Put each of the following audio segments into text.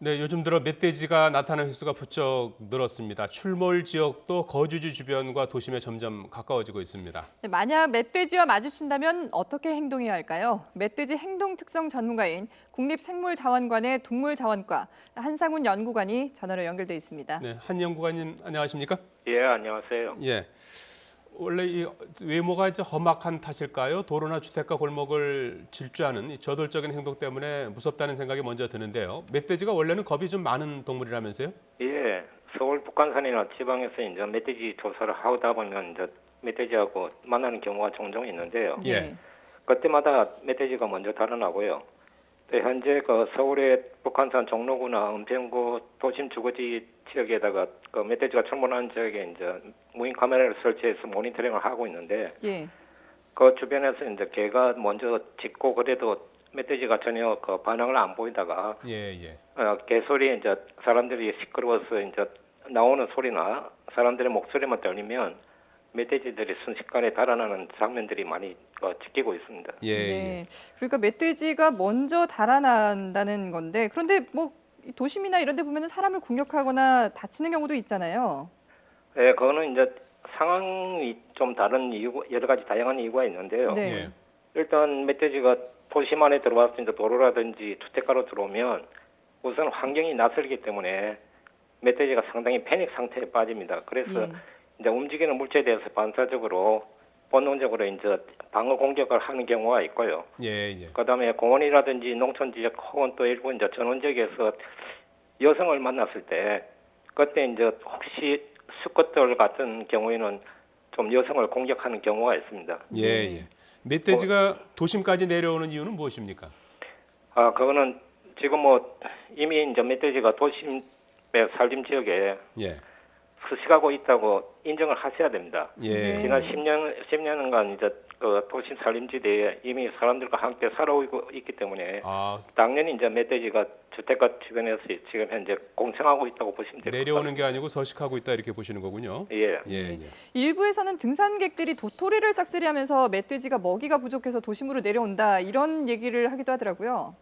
네, 요즘 들어 멧돼지가 나타나는 횟수가 부쩍 늘었습니다. 출몰 지역도 거주지 주변과 도심에 점점 가까워지고 있습니다. 네, 만약 멧돼지와 마주친다면 어떻게 행동해야 할까요? 멧돼지 행동 특성 전문가인 국립생물자원관의 동물자원과 한상훈 연구관이 전화로 연결돼 있습니다. 네, 한 연구관님 안녕하십니까? 예, 안녕하세요. 예. 원래 이 외모가 이제 험악한 탓일까요? 도로나 주택가 골목을 질주하는 이 저돌적인 행동 때문에 무섭다는 생각이 먼저 드는데요. 멧돼지가 원래는 겁이 좀 많은 동물이라면서요? 예, 서울 북한산이나 지방에서 이제 멧돼지 조사를 하다 보면 이제 멧돼지하고 만나는 경우가 종종 있는데요. 예. 네. 그때마다 멧돼지가 먼저 달아나고요. 또 현재 그 서울의 북한산 종로구나 은평구 도심 주거지 지역에다가 그 멧돼지가 출몰하는 지역에 이제 무인 카메라를 설치해서 모니터링을 하고 있는데 예. 그 주변에서 이제 개가 먼저 짖고 그래도 멧돼지가 전혀 그 반응을 안 보이다가 예, 예. 개소리 이제 사람들이 시끄러워서 이제 나오는 소리나 사람들의 목소리만 들리면 멧돼지들이 순식간에 달아나는 장면들이 많이 찍히고 있습니다. 예, 예. 네. 그러니까 멧돼지가 먼저 달아난다는 건데 그런데 뭐 도심이나 이런 데 보면 사람을 공격하거나 다치는 경우도 있잖아요. 예, 그거는 이제 상황이 좀 다른 이유, 여러 가지 다양한 이유가 있는데요. 네. 예. 일단 멧돼지가 도심 안에 들어와서 이제 도로라든지 주택가로 들어오면 우선 환경이 낯설기 때문에 멧돼지가 상당히 패닉 상태에 빠집니다. 그래서 예. 이제 움직이는 물체에 대해서 반사적으로 본능적으로 이제 방어 공격을 하는 경우가 있고요. 예, 예. 그다음에 공원이라든지 농촌 지역 혹은 또 일부 이제 전원 지역에서 여성을 만났을 때 그때 이제 혹시 수컷들 같은 경우에는 좀 여성을 공격하는 경우가 있습니다. 예, 예. 멧돼지가 도심까지 내려오는 이유는 무엇입니까? 그거는 지금 뭐 이미 이제 멧돼지가 도심의 살림 지역에 예. 서식하고 있다고 인정을 하셔야 됩니다. 예. 네. 지난 10년간 이제 그 도심 살림지대에 이미 사람들과 함께 살아오고 있기 때문에 아, 당연히 이제 멧돼지가 주택가 주변에서 지금 현재 공생하고 있다고 보시면 됩니다. 내려오는 게 아니고 서식하고 있다 이렇게 보시는 거군요. 예. 예, 예. 일부에서는 등산객들이 도토리를 싹쓸이하면서 멧돼지가 먹이가 부족해서 도심으로 내려온다 이런 얘기를 하기도 하더라고요.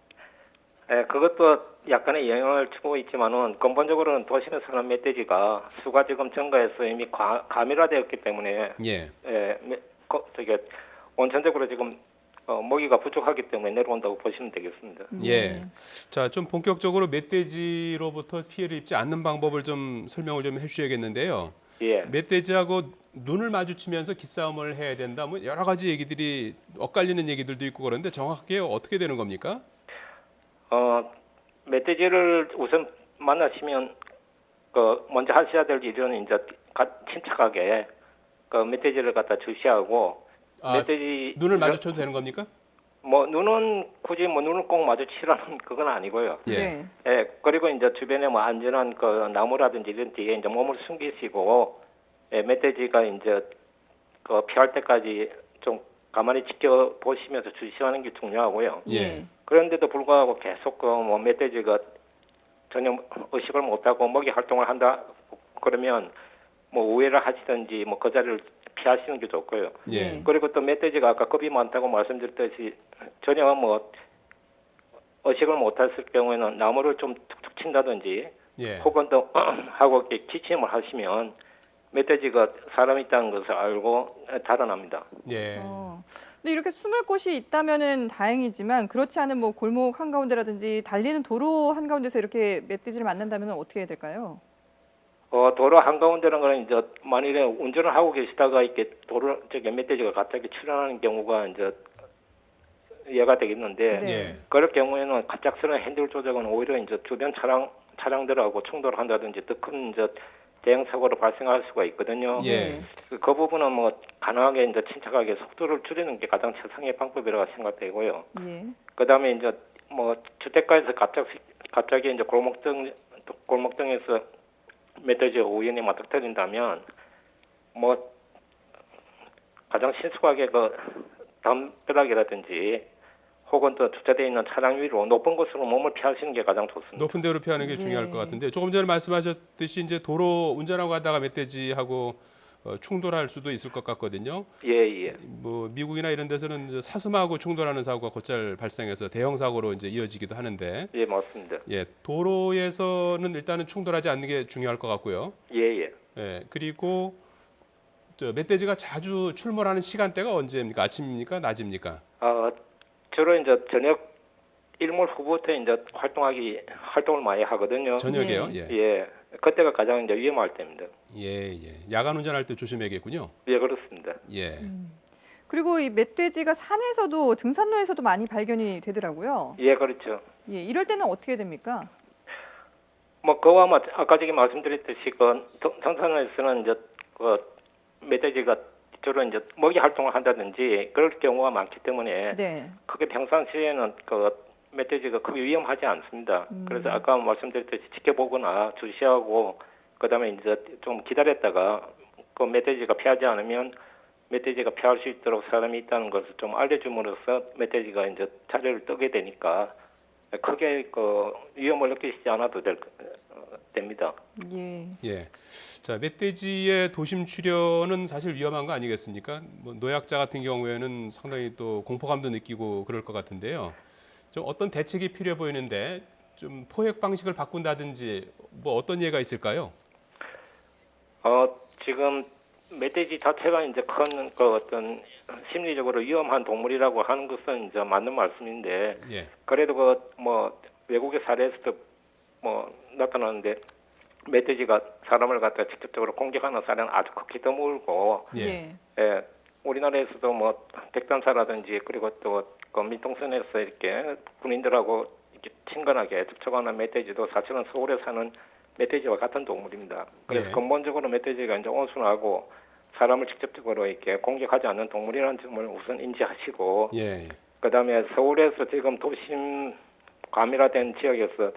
예, 그것도 약간의 영향을 주고 있지만은 근본적으로는 도심에 사는 멧돼지가 수가 지금 증가해서 이미 가밀화되었기 때문에 예. 저게 원천적으로 지금 먹이가 부족하기 때문에 내려온다고 보시면 되겠습니다. 예. 자, 좀 본격적으로 멧돼지로부터 피해를 입지 않는 방법을 좀 설명을 좀 해주셔야겠는데요. 예. 멧돼지하고 눈을 마주치면서 기싸움을 해야 된다. 뭐 여러 가지 얘기들이 엇갈리는 얘기들도 있고 그런데 정확하게 어떻게 되는 겁니까? 멧돼지를 우선 만나시면 그 먼저 하셔야 될 일은 이제 침착하게 그 멧돼지를 갖다 주시하고 아, 멧돼지 눈을 마주쳐도 되는 겁니까? 뭐 눈은 굳이 뭐 눈을 꼭 마주치라는 그건 아니고요. 예. 네. 예, 그리고 이제 주변에 뭐 안전한 그 나무라든지 이런 뒤에 이제 몸을 숨기시고, 멧돼지가 이제 그 피할 때까지 좀 가만히 지켜보시면서 주시하는 게 중요하고요. 예. 그런데도 불구하고 계속 그 뭐 멧돼지가 전혀 의식을 못하고 먹이 활동을 한다 그러면 뭐 우회를 하시든지 뭐 그 자리를 피하시는 게 좋고요. 예. 그리고 또 멧돼지가 아까 겁이 많다고 말씀드렸듯이 전혀 뭐 의식을 못했을 경우에는 나무를 좀 툭툭 친다든지 예. 혹은 또 하고 이렇게 기침을 하시면 멧돼지가 사람이 있다는 것을 알고 달아납니다. 예. 근데 이렇게 숨을 곳이 있다면은 다행이지만 그렇지 않은 뭐 골목 한가운데라든지 달리는 도로 한가운데서 이렇게 멧돼지를 만난다면 어떻게 해야 될까요? 도로 한가운데라는 거는 이제 만일에 운전을 하고 계시다가 이렇게 도로 저기 멧돼지가 갑자기 출현하는 경우가 이제 예가 되겠는데 네. 예. 그럴 경우에는 갑작스러운 핸들 조작은 오히려 이제 주변 차량들하고 충돌을 한다든지 더 큰 이제 대형 사고로 발생할 수가 있거든요. 예. 그 부분은 뭐 가능하게 이제 침착하게 속도를 줄이는 게 가장 최상의 방법이라고 생각되고요. 예. 그다음에 이제 뭐 주택가에서 갑자기 이제 골목등에서 멧돼지가 우연히 맞닥뜨린다면 뭐 가장 신속하게 그 담벼락이라든지 혹은 또 주차되어 있는 차량 위로 높은 곳으로 몸을 피하시는 게 가장 좋습니다. 높은 데로 피하는 게 중요할 네. 것 같은데 조금 전에 말씀하셨듯이 이제 도로 운전하고 가다가 멧돼지하고 충돌할 수도 있을 것 같거든요. 예, 예. 뭐 미국이나 이런 데서는 이제 사슴하고 충돌하는 사고가 곧잘 발생해서 대형 사고로 이제 이어지기도 하는데, 예, 맞습니다. 예, 도로에서는 일단은 충돌하지 않는 게 중요할 것 같고요. 예, 예. 예, 그리고 저 멧돼지가 자주 출몰하는 시간대가 언제입니까? 아침입니까? 낮입니까? 주로 이제 저녁 일몰 후부터 이제 활동을 많이 하거든요. 저녁에요. 예. 예. 그때가 가장 이제 위험할 때입니다. 예, 예. 야간 운전할 때 조심해야겠군요. 예, 그렇습니다. 예. 그리고 이 멧돼지가 산에서도 등산로에서도 많이 발견이 되더라고요. 예, 그렇죠. 예, 이럴 때는 어떻게 됩니까? 뭐 그와 아까 전에 말씀드렸듯이 그 등산로에서는 이제 그 멧돼지가 주로 이제 먹이 활동을 한다든지 그럴 경우가 많기 때문에 네. 그게 평상시에는 그 멧돼지가 크게 위험하지 않습니다. 그래서 아까 말씀드렸듯이 지켜보거나 주시하고 그다음에 이제 좀 기다렸다가 그 멧돼지가 피하지 않으면 멧돼지가 피할 수 있도록 사람이 있다는 것을 좀 알려줌으로써 멧돼지가 이제 자리를 뜨게 되니까 크게 그 위험을 느끼시지 않아도 됩니다. 예. 예. 자, 멧돼지의 도심 출현은 사실 위험한 거 아니겠습니까? 뭐 노약자 같은 경우에는 상당히 또 공포감도 느끼고 그럴 것 같은데요. 좀 어떤 대책이 필요해 보이는데 좀 포획 방식을 바꾼다든지 뭐 어떤 예가 있을까요? 지금 멧돼지 자체가 이제 큰 그 어떤 심리적으로 위험한 동물이라고 하는 것은 이제 맞는 말씀인데 예. 그래도 그 뭐 외국의 사례에서도 뭐 나타나는데 멧돼지가 사람을 갖다 직접적으로 공격하는 사례는 아주 극히 드물고 예. 예, 우리나라에서도 뭐 백단사라든지 그리고 또 그 민통선에서 이렇게 군인들하고 이렇게 친근하게 접촉하는 멧돼지도 사실은 서울에 사는 멧돼지와 같은 동물입니다. 그래서 예. 근본적으로 멧돼지가 이제 온순하고 사람을 직접적으로 이렇게 공격하지 않는 동물이라는 점을 우선 인지하시고 예. 그다음에 서울에서 지금 도심 과밀화된 지역에서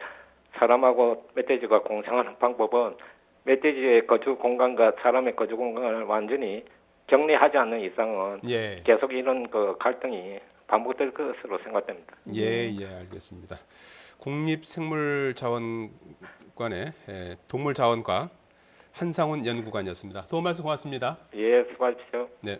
사람하고 멧돼지가 공생하는 방법은 멧돼지의 거주 공간과 사람의 거주 공간을 완전히 격리하지 않는 이상은 예. 계속 이런 그 갈등이 반복될 것으로 생각됩니다. 예, 예, 알겠습니다. 국립생물자원관의 동물자원과 한상훈 연구관이었습니다. 도움 말씀 고맙습니다. 예, 수고하십시오. 네.